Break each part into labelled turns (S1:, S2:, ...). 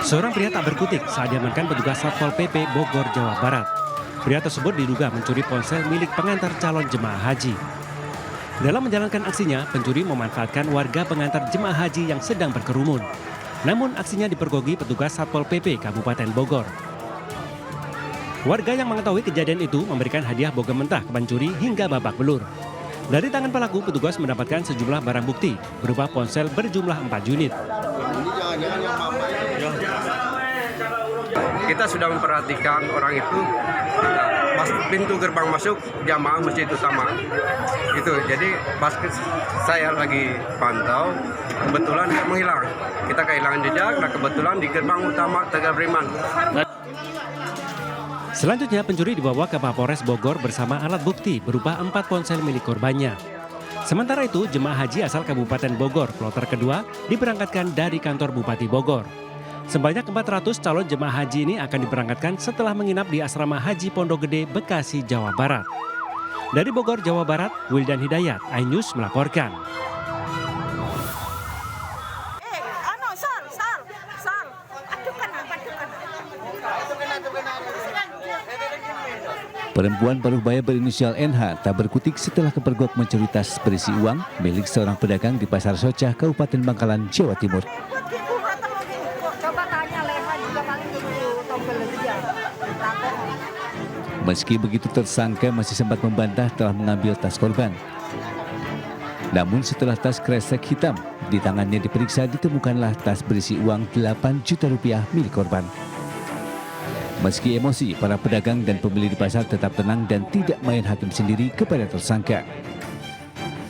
S1: Seorang pria tak berkutik saat diamankan petugas Satpol PP Bogor, Jawa Barat. Pria tersebut diduga mencuri ponsel milik pengantar calon jemaah haji. Dalam menjalankan aksinya, pencuri memanfaatkan warga pengantar jemaah haji yang sedang berkerumun. Namun aksinya dipergoki petugas Satpol PP Kabupaten Bogor. Warga yang mengetahui kejadian itu memberikan hadiah bogem mentah ke pencuri hingga babak belur. Dari tangan pelaku, petugas mendapatkan sejumlah barang bukti berupa ponsel berjumlah 4 unit.
S2: Kita sudah memperhatikan orang itu pas pintu gerbang masuk jamaah masjid utama itu, jadi pas saya lagi pantau kebetulan dia menghilang, kita kehilangan jejak. Nah kebetulan di gerbang utama Tegal Beriman.
S1: Selanjutnya pencuri dibawa ke Mapolres Bogor bersama alat bukti berupa 4 ponsel milik korbannya. Sementara itu jemaah haji asal Kabupaten Bogor kloter kedua diberangkatkan dari kantor Bupati Bogor. Sebanyak 400 calon jemaah haji ini akan diberangkatkan setelah menginap di Asrama Haji Pondok Gede, Bekasi, Jawa Barat. Dari Bogor, Jawa Barat, Wildan Hidayat, iNews melaporkan.
S3: Perempuan paruh baya berinisial NH tak berkutik setelah kepergok mencuri tas berisi uang milik seorang pedagang di Pasar Socah, Kabupaten Bangkalan, Jawa Timur. Meski begitu, tersangka masih sempat membantah telah mengambil tas korban. Namun setelah tas kresek hitam di tangannya diperiksa, ditemukanlah tas berisi uang 8 juta rupiah milik korban. Meski emosi, para pedagang dan pembeli di pasar tetap tenang dan tidak main hakim sendiri kepada tersangka.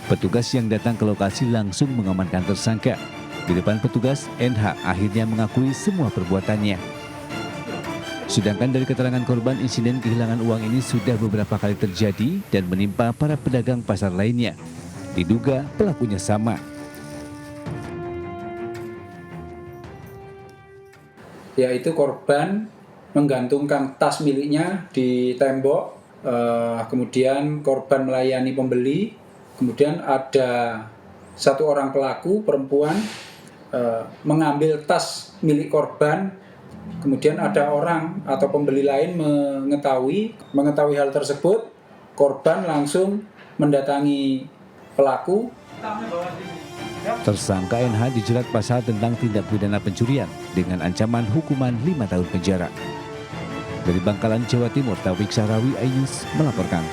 S3: Petugas yang datang ke lokasi langsung mengamankan tersangka. Di depan petugas, NH akhirnya mengakui semua perbuatannya. Sedangkan dari keterangan korban, insiden kehilangan uang ini sudah beberapa kali terjadi dan menimpa para pedagang pasar lainnya. Diduga pelakunya sama.
S4: Yaitu korban menggantungkan tas miliknya di tembok, kemudian korban melayani pembeli, kemudian ada satu orang pelaku perempuan mengambil tas milik korban. Kemudian ada orang atau pembeli lain mengetahui hal tersebut, korban langsung mendatangi pelaku.
S3: Tersangka NH dijerat pasal tentang tindak pidana pencurian dengan ancaman hukuman 5 tahun penjara. Dari Bangkalan, Jawa Timur, Taufik Sahrawi, iNews melaporkan.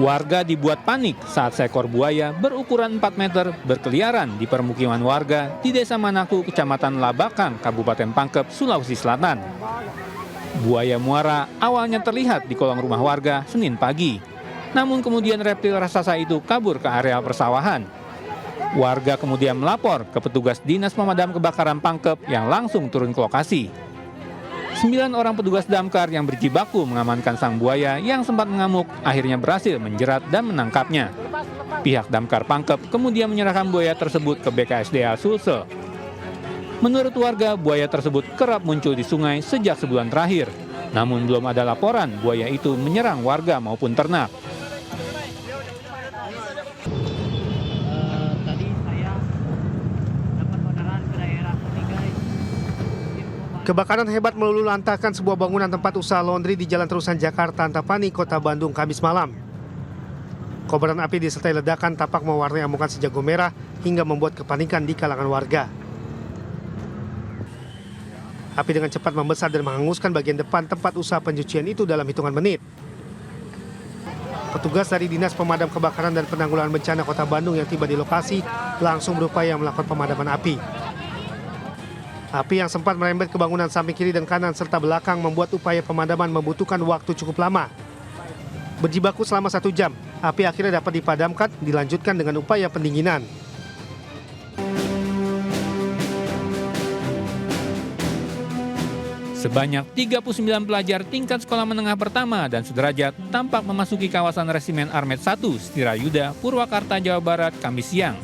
S5: Warga dibuat panik saat seekor buaya berukuran 4 meter berkeliaran di permukiman warga di Desa Manaku, Kecamatan Labakan, Kabupaten Pangkep, Sulawesi Selatan. Buaya muara awalnya terlihat di kolong rumah warga Senin pagi. Namun kemudian reptil raksasa itu kabur ke area persawahan. Warga kemudian melapor ke petugas Dinas Pemadam Kebakaran Pangkep yang langsung turun ke lokasi. 9 orang petugas damkar yang berjibaku mengamankan sang buaya yang sempat mengamuk akhirnya berhasil menjerat dan menangkapnya. Pihak damkar Pangkep kemudian menyerahkan buaya tersebut ke BKSDA Sulsel. Menurut warga, buaya tersebut kerap muncul di sungai sejak sebulan terakhir. Namun belum ada laporan buaya itu menyerang warga maupun ternak.
S6: Kebakaran hebat meluluh lantakan sebuah bangunan tempat usaha laundry di Jalan Terusan Jakarta Antapani, Kota Bandung, Kamis malam. Kobaran api disertai ledakan tampak mewarnai amukan sejago merah hingga membuat kepanikan di kalangan warga. Api dengan cepat membesar dan menghanguskan bagian depan tempat usaha pencucian itu dalam hitungan menit. Petugas dari Dinas Pemadam Kebakaran dan Penanggulangan Bencana Kota Bandung yang tiba di lokasi langsung berupaya melakukan pemadaman api. Api yang sempat merembet ke bangunan samping kiri dan kanan serta belakang membuat upaya pemadaman membutuhkan waktu cukup lama. Berjibaku selama 1 jam, api akhirnya dapat dipadamkan, dilanjutkan dengan upaya pendinginan.
S5: Sebanyak 39 pelajar tingkat sekolah menengah pertama dan sederajat tampak memasuki kawasan Resimen Armet 1, Setirayuda, Purwakarta, Jawa Barat, Kamis siang.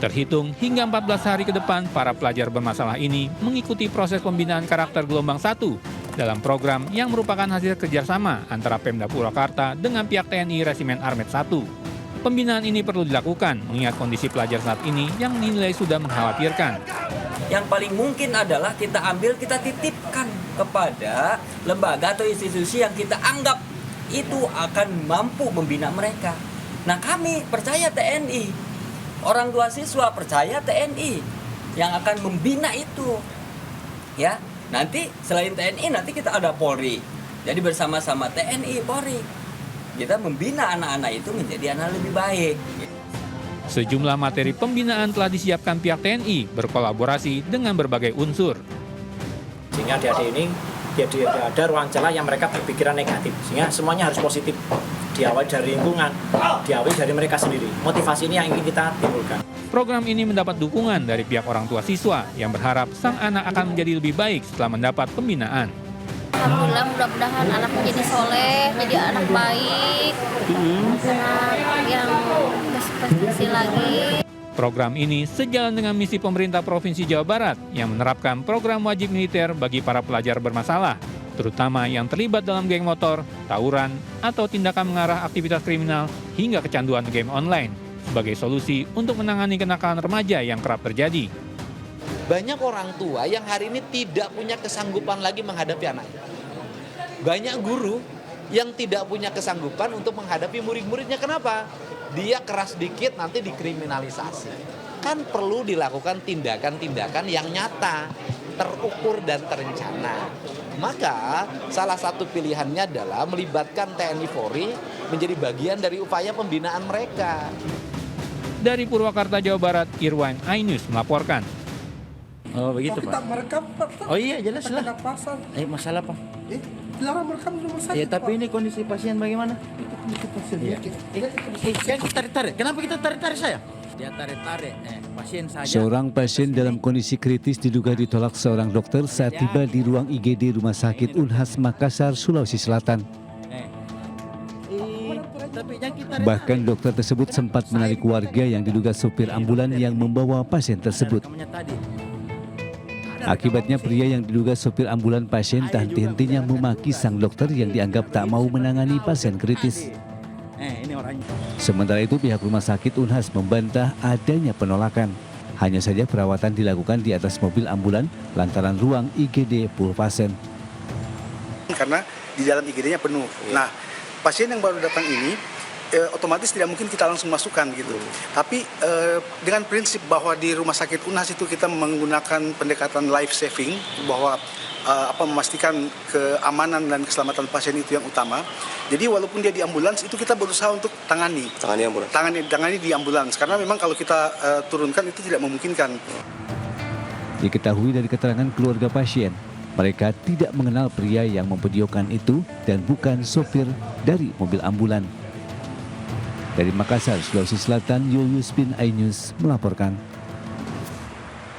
S5: Terhitung hingga 14 hari ke depan, para pelajar bermasalah ini mengikuti proses pembinaan karakter gelombang 1 dalam program yang merupakan hasil kerjasama antara Pemda Purwakarta dengan pihak TNI Resimen Armet 1. Pembinaan ini perlu dilakukan mengingat kondisi pelajar saat ini yang dinilai sudah mengkhawatirkan.
S7: Yang paling mungkin adalah kita ambil, kita titipkan kepada lembaga atau institusi yang kita anggap itu akan mampu membina mereka. Nah, kami percaya TNI, orang tua siswa percaya TNI yang akan membina itu. Ya, nanti selain TNI nanti kita ada Polri. Jadi bersama-sama TNI, Polri, kita membina anak-anak itu menjadi anak lebih baik.
S5: Sejumlah materi pembinaan telah disiapkan pihak TNI berkolaborasi dengan berbagai unsur.
S8: Sehingga adik-adik ini ada ruang celah yang mereka berpikiran negatif. Sehingga semuanya harus positif. Diawali dari lingkungan, diawali dari mereka sendiri. Motivasi ini yang ingin kita timbulkan.
S5: Program ini mendapat dukungan dari pihak orang tua siswa yang berharap sang anak akan menjadi lebih baik setelah mendapat pembinaan.
S9: Alhamdulillah, mudah-mudahan anak menjadi soleh, jadi anak baik, anak yang berprestasi lagi.
S5: Program ini sejalan dengan misi pemerintah Provinsi Jawa Barat yang menerapkan program wajib militer bagi para pelajar bermasalah, terutama yang terlibat dalam geng motor, tawuran, atau tindakan mengarah aktivitas kriminal hingga kecanduan game online sebagai solusi untuk menangani kenakalan remaja yang kerap terjadi.
S10: Banyak orang tua yang hari ini tidak punya kesanggupan lagi menghadapi anaknya. Banyak guru yang tidak punya kesanggupan untuk menghadapi murid-muridnya. Kenapa? Dia keras dikit nanti dikriminalisasi. Kan perlu dilakukan tindakan-tindakan yang nyata, terukur dan terencana. Maka salah satu pilihannya adalah melibatkan TNI Polri menjadi bagian dari upaya pembinaan mereka.
S5: Dari Purwakarta, Jawa Barat, Irwan iNews melaporkan.
S11: Oh begitu Pak.
S12: Kita merekam Pak.
S11: Oh iya jelas lah. Masalah Pak.
S12: Dilarang merekam di rumah sakit.
S11: Ya tapi ini kondisi pasien bagaimana?
S12: Kondisi pasien.
S11: Kan tarik-tarik. Kenapa kita tarik-tarik saya? Dia tarik-tarik. Pasien saja.
S3: Seorang pasien dalam kondisi kritis diduga ditolak seorang dokter saat tiba di ruang IGD Rumah Sakit Unhas Makassar, Sulawesi Selatan. Bahkan dokter tersebut sempat menarik warga yang diduga sopir ambulan yang membawa pasien tersebut. Akibatnya pria yang diduga sopir ambulan pasien tak henti-hentinya memaki sang dokter yang dianggap tak mau menangani pasien kritis. Sementara itu pihak rumah sakit Unhas membantah adanya penolakan. Hanya saja perawatan dilakukan di atas mobil ambulan lantaran ruang IGD full pasien.
S12: Karena di dalam IGD-nya penuh. Nah, pasien yang baru datang ini otomatis tidak mungkin kita langsung masukkan gitu. Tapi dengan prinsip bahwa di rumah sakit Unhas itu kita menggunakan pendekatan life saving, bahwa memastikan keamanan dan keselamatan pasien itu yang utama. Jadi walaupun dia di ambulans itu kita berusaha untuk tangani di ambulans karena memang kalau kita turunkan itu tidak memungkinkan.
S3: Diketahui dari keterangan keluarga pasien, mereka tidak mengenal pria yang memvideokan itu dan bukan sopir dari mobil ambulan. Dari Makassar, Sulawesi Selatan, Julius bin iNews melaporkan.